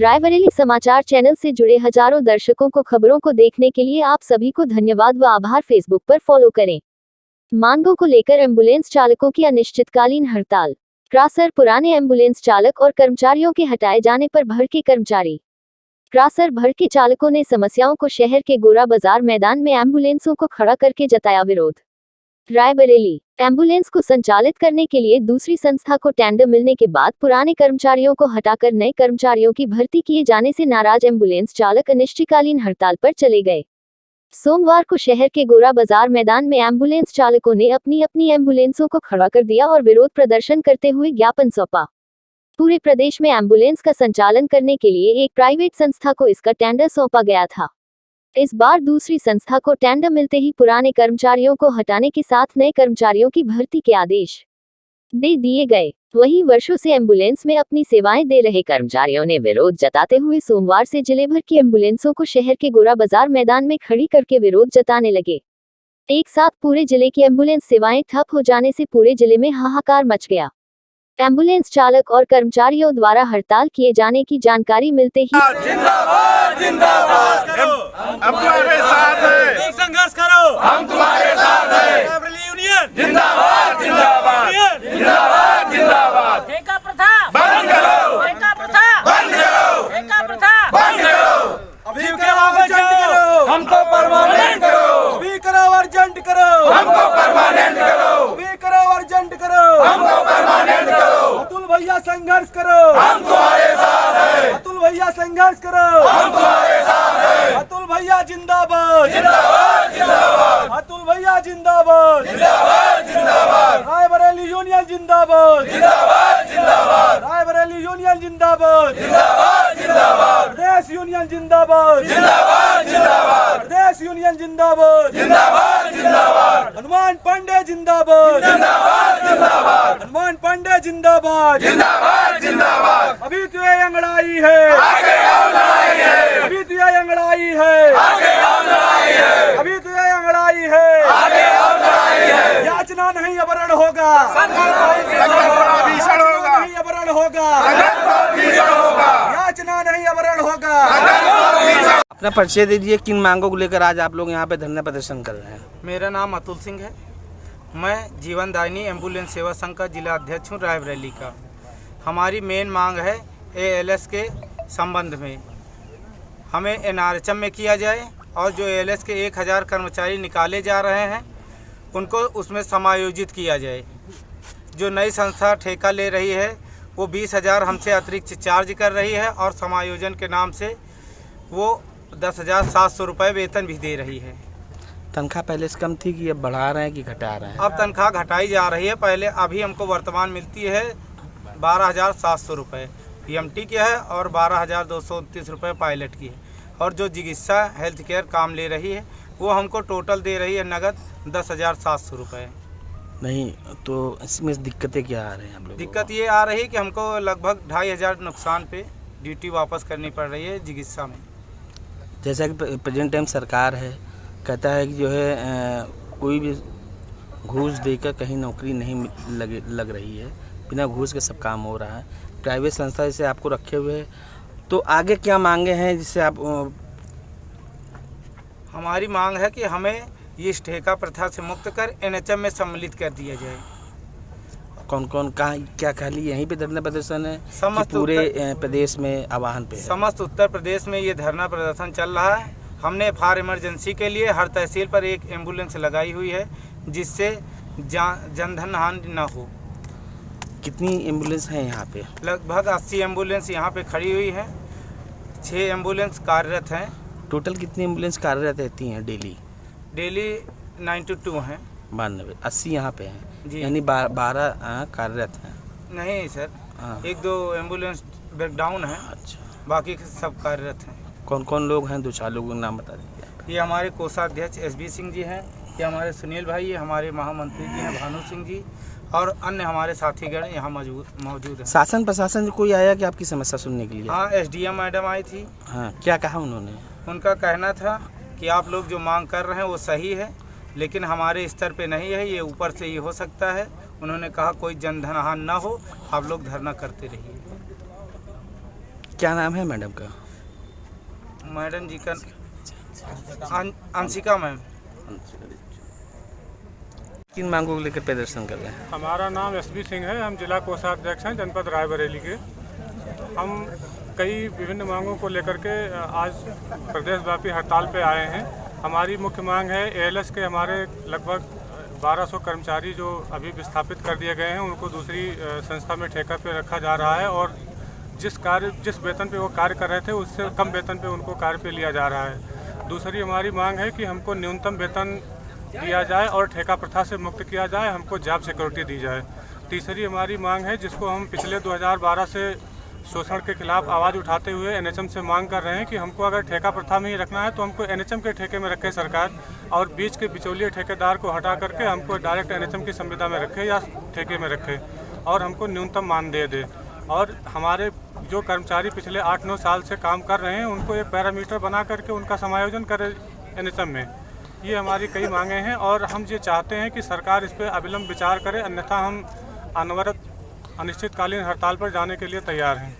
रायबरेली समाचार चैनल से जुड़े हजारों दर्शकों को खबरों को देखने के लिए आप सभी को धन्यवाद व आभार। फेसबुक पर फॉलो करें। मांगों को लेकर एम्बुलेंस चालकों की अनिश्चितकालीन हड़ताल। क्रासर पुराने एम्बुलेंस चालक और कर्मचारियों के हटाए जाने पर भड़के कर्मचारी। क्रासर भर के चालकों ने समस्याओं को शहर के गोरा बाजार मैदान में एम्बुलेंसों को खड़ा करके जताया विरोध। रायबरेली एम्बुलेंस को संचालित करने के लिए दूसरी संस्था को टेंडर मिलने के बाद पुराने कर्मचारियों को हटाकर नए कर्मचारियों की भर्ती किए जाने से नाराज एम्बुलेंस चालक अनिश्चितकालीन हड़ताल पर चले गए। सोमवार को शहर के गोरा बाजार मैदान में एम्बुलेंस चालकों ने अपनी अपनी एम्बुलेंसों को खड़ा कर दिया और विरोध प्रदर्शन करते हुए ज्ञापन सौंपा। पूरे प्रदेश में एम्बुलेंस का संचालन करने के लिए एक प्राइवेट संस्था को इसका टेंडर सौंपा गया था। इस बार दूसरी संस्था को टेंडर मिलते ही पुराने कर्मचारियों को हटाने के साथ नए कर्मचारियों की भर्ती के आदेश दे दिए गए। वहीं वर्षों से एम्बुलेंस में अपनी सेवाएं दे रहे कर्मचारियों ने विरोध जताते हुए सोमवार से जिले भर की एम्बुलेंसों को शहर के गोरा बाजार मैदान में खड़ी करके विरोध जताने लगे। एक साथ पूरे जिले की एम्बुलेंस सेवाएं ठप हो जाने से पूरे जिले में हाहाकार मच गया। एम्बुलेंस चालक और कर्मचारियों द्वारा हड़ताल किए जाने की जानकारी मिलते ही जिंदाबाद जिंदाबाद हम तुम्हारे साथ हैं, संघर्ष करो हम तुम्हारे साथ हैं। रायबरेली यूनियन जिंदाबाद जिंदाबाद जिंदाबाद जिंदाबाद। ठेका प्रथा बंद करो, ठेका प्रथा बंद करो, ठेका प्रथा बंद करो। अभी करो अर्जेंट करो, हमको परमानेंट करो। अभी करो अर्जेंट करो, हमको परमानेंट करो। अभी करो अर्जेंट करो, हमको परमानेंट करो। अतुल भैया संघर्ष करो, हम तुम्हारे साथ हैं। अतुल भैया संघर्ष करो, हम तुम्हारे साथ हैं। अतुल भैया जिंदाबाद जिंदाबाद जिंदाबाद। अतुल भैया जिंदाबाद जिंदाबाद जिंदाबाद। रायबरेली यूनियन जिंदाबाद जिंदाबाद जिंदाबाद। रायबरेली यूनियन जिंदाबाद जिंदाबाद जिंदाबाद। प्रदेश यूनियन जिंदाबाद जिंदाबाद जिंदाबाद। प्रदेश यूनियन जिंदाबाद जिंदाबाद जिंदाबाद। हनुमान पांडे जिंदाबाद जिंदाबाद जिंदाबाद। हनुमान पांडे जिंदाबाद जिंदाबाद जिंदाबाद। अभी तो ये अंगड़ाई है, आगे आओ लड़ाई है। अभी तो ये अंगड़ाई है, आगे आओ लड़ाई है। अभी तो ये अंगड़ाई है, आगे आओ लड़ाई है। याचना नहीं अवरण होगा, भीषण होगा, नहीं अवरण होगा, भीषण होगा। याचना नहीं अवरण होगा। अपना परिचय दे दीजिए, किन मांगों को लेकर आज आप लोग यहाँ पे धरना प्रदर्शन कर रहे हैं? मेरा नाम अतुल सिंह है। मैं जीवन दायिनी एम्बुलेंस सेवा संघ का जिला अध्यक्ष हूँ रायबरेली का। हमारी मेन मांग है ALS के संबंध में हमें NRHM में किया जाए और जो ALS के 1000 कर्मचारी निकाले जा रहे हैं उनको उसमें समायोजित किया जाए। जो नई संस्था ठेका ले रही है वो 20,000 हमसे अतिरिक्त चार्ज कर रही है और समायोजन के नाम से वो 10,700 रुपये वेतन भी दे रही है। तनख्वाह पहले से कम थी कि अब बढ़ा रहे हैं कि घटा रहे हैं? अब तनख्वाह घटाई जा रही है। पहले अभी हमको वर्तमान मिलती है 12,700 रुपये PMT की है और 12,229 रुपये पायलट की है। और जो चिकित्सा हेल्थ केयर काम ले रही है वो हमको टोटल दे रही है नगद 10,700 रुपये। नहीं तो इसमें दिक्कतें क्या आ रही हैं आप लोगों को? दिक्कत ये आ रही है कि हमको लगभग 2,500 नुकसान पे ड्यूटी वापस करनी पड़ रही है चिकित्सा में। जैसा कि प्रेजेंट टाइम सरकार है कहता है कि जो है कोई भी घूस देकर कहीं नौकरी नहीं लग रही है, बिना घूस के सब काम हो रहा है। प्राइवेट संस्था जैसे आपको रखे हुए है, तो आगे क्या मांगे हैं जिससे आप? हमारी मांग है कि हमें ये ठेका प्रथा से मुक्त कर NHM में सम्मिलित कर दिया जाए। कौन कौन कहाँ क्या खाली यहीं पे धरना प्रदर्शन है? समस्त पूरे प्रदेश में आवाहन पे है? समस्त उत्तर प्रदेश में ये धरना प्रदर्शन चल रहा है। हमने फायर इमरजेंसी के लिए हर तहसील पर एक एम्बुलेंस लगाई हुई है जिससे जनधन हानि न हो। कितनी एम्बुलेंस हैं यहाँ पे? लगभग 80 एम्बुलेंस यहाँ पे खड़ी हुई हैं। 6 एम्बुलेंस कार्यरत हैं। टोटल कितनी एम्बुलेंस कार्यरत रहती हैं डेली? डेली 92 हैं। 92, 80 यहाँ पे हैं जी। यानी 12 कार्यरत हैं? नहीं सर, हाँ। 1-2 एम्बुलेंस ब्रेकडाउन है, अच्छा। बाकी सब कार्यरत हैं। कौन कौन लोग हैं? 2-4 लोगों के नाम बता दीजिए। ये हमारे कोषाध्यक्ष SB सिंह जी हैं, ये हमारे सुनील भाई, ये हमारे महामंत्री जी हैं भानु सिंह जी और अन्य हमारे साथीगण यहाँ मौजूद हैं। शासन प्रशासन कोई आया कि आपकी समस्या सुनने के लिए? हाँ, SDM मैडम आई थी। हाँ, क्या कहा उन्होंने? उनका कहना था कि आप लोग जो मांग कर रहे हैं वो सही है, लेकिन हमारे स्तर पे नहीं है, ये ऊपर से ही हो सकता है। उन्होंने कहा कोई जनधन हानि ना हो, आप लोग धरना करते रहिए। क्या नाम है मैडम का? मैडम जी का अंशिका मैम। किन मांगों को लेकर प्रदर्शन कर रहे हैं? हमारा नाम एसबी सिंह है। हम जिला कोषाध्यक्ष हैं जनपद रायबरेली के। हम कई विभिन्न मांगों को लेकर के आज प्रदेशव्यापी हड़ताल पे आए हैं। हमारी मुख्य मांग है एएलएस के हमारे लगभग 1200 कर्मचारी जो अभी विस्थापित कर दिए गए हैं, उनको दूसरी संस्था में ठेका पे रखा जा रहा है और जिस वेतन पे वो कार्य कर रहे थे उससे कम वेतन पे उनको कार्य पे लिया जा रहा है। दूसरी हमारी मांग है कि हमको न्यूनतम वेतन दिया जाए और ठेका प्रथा से मुक्त किया जाए, हमको जॉब सिक्योरिटी दी जाए। तीसरी हमारी मांग है, जिसको हम पिछले 2012 से शोषण के खिलाफ आवाज़ उठाते हुए एनएचएम से मांग कर रहे हैं कि हमको अगर ठेका प्रथा में ही रखना है तो हमको एनएचएम के ठेके में रखे सरकार, और बीच के बिचौलिए ठेकेदार को हटा करके हमको डायरेक्ट एनएचएम की संविदा में रखे या ठेके में रखे और हमको न्यूनतम मानदेय दे। और हमारे जो कर्मचारी पिछले 8-9 साल से काम कर रहे हैं उनको एक पैरामीटर बना करके उनका समायोजन करे एनएचएम में। ये हमारी कई मांगे हैं और हम ये चाहते हैं कि सरकार इस पर अविलंब विचार करे, अन्यथा हम अनवरत अनिश्चितकालीन हड़ताल पर जाने के लिए तैयार हैं।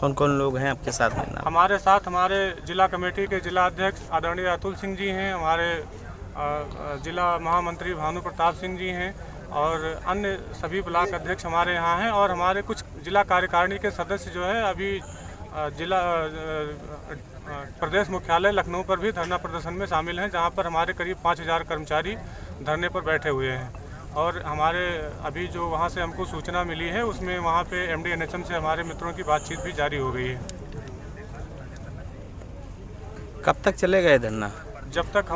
कौन कौन लोग हैं आपके साथ में? नाम? हमारे साथ हमारे जिला कमेटी के जिला अध्यक्ष आदरणीय अतुल सिंह जी हैं, हमारे जिला महामंत्री भानु प्रताप सिंह जी हैं और अन्य सभी ब्लॉक अध्यक्ष हमारे यहाँ हैं, और हमारे कुछ जिला कार्यकारिणी के सदस्य जो है अभी जिला प्रदेश मुख्यालय लखनऊ पर भी धरना प्रदर्शन में शामिल हैं, जहाँ पर हमारे करीब 5000 कर्मचारी धरने पर बैठे हुए हैं। और हमारे अभी जो वहाँ से हमको सूचना मिली है उसमें वहाँ पे एमडी एनएचएम से हमारे मित्रों की बातचीत भी जारी हो गई है। कब तक चलेगा ये धरना? जब तक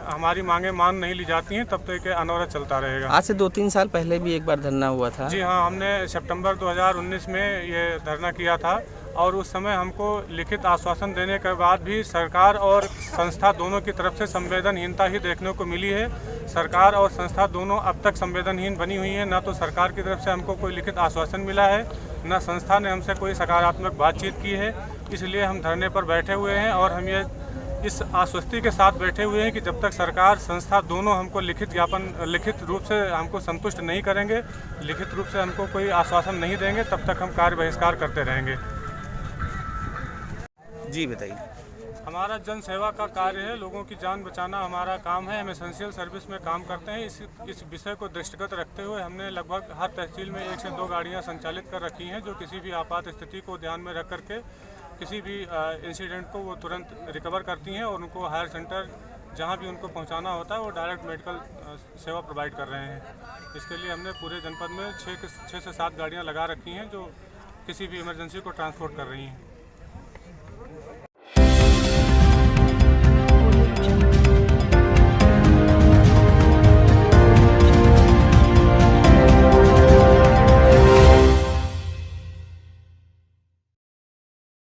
हमारी मांगे मान नहीं ली जाती हैं तब तक अनवरत चलता रहेगा। आज से 2-3 साल पहले भी एक बार धरना हुआ था। जी हाँ, हमने सितंबर 2019 में ये धरना किया था और उस समय हमको लिखित आश्वासन देने के बाद भी सरकार और संस्था दोनों की तरफ से संवेदनहीनता ही देखने को मिली है। सरकार और संस्था दोनों अब तक संवेदनहीन बनी हुई है। ना तो सरकार की तरफ से हमको कोई लिखित आश्वासन मिला है, ना संस्था ने हमसे कोई सकारात्मक बातचीत की है। इसलिए हम धरने पर बैठे हुए हैं और हम ये इस आश्वस्ति के साथ बैठे हुए हैं कि जब तक सरकार संस्था दोनों हमको लिखित रूप से हमको संतुष्ट नहीं करेंगे, लिखित रूप से हमको कोई आश्वासन नहीं देंगे, तब तक हम कार्य बहिष्कार करते रहेंगे। जी बताइए। हमारा जन सेवा का कार्य है, लोगों की जान बचाना हमारा काम है। हम एसेंशियल सर्विस में काम करते हैं। इस विषय को दृष्टिगत रखते हुए हमने लगभग हर तहसील में 1 से 2 गाड़ियां संचालित कर रखी हैं, जो किसी भी आपात स्थिति को ध्यान में रख करके किसी भी इंसिडेंट को वो तुरंत रिकवर करती हैं और उनको हायर सेंटर जहां भी उनको पहुंचाना होता है वो डायरेक्ट मेडिकल सेवा प्रोवाइड कर रहे हैं। इसके लिए हमने पूरे जनपद में 6 से 7 गाड़ियाँ लगा रखी हैं जो किसी भी इमरजेंसी को ट्रांसपोर्ट कर रही हैं।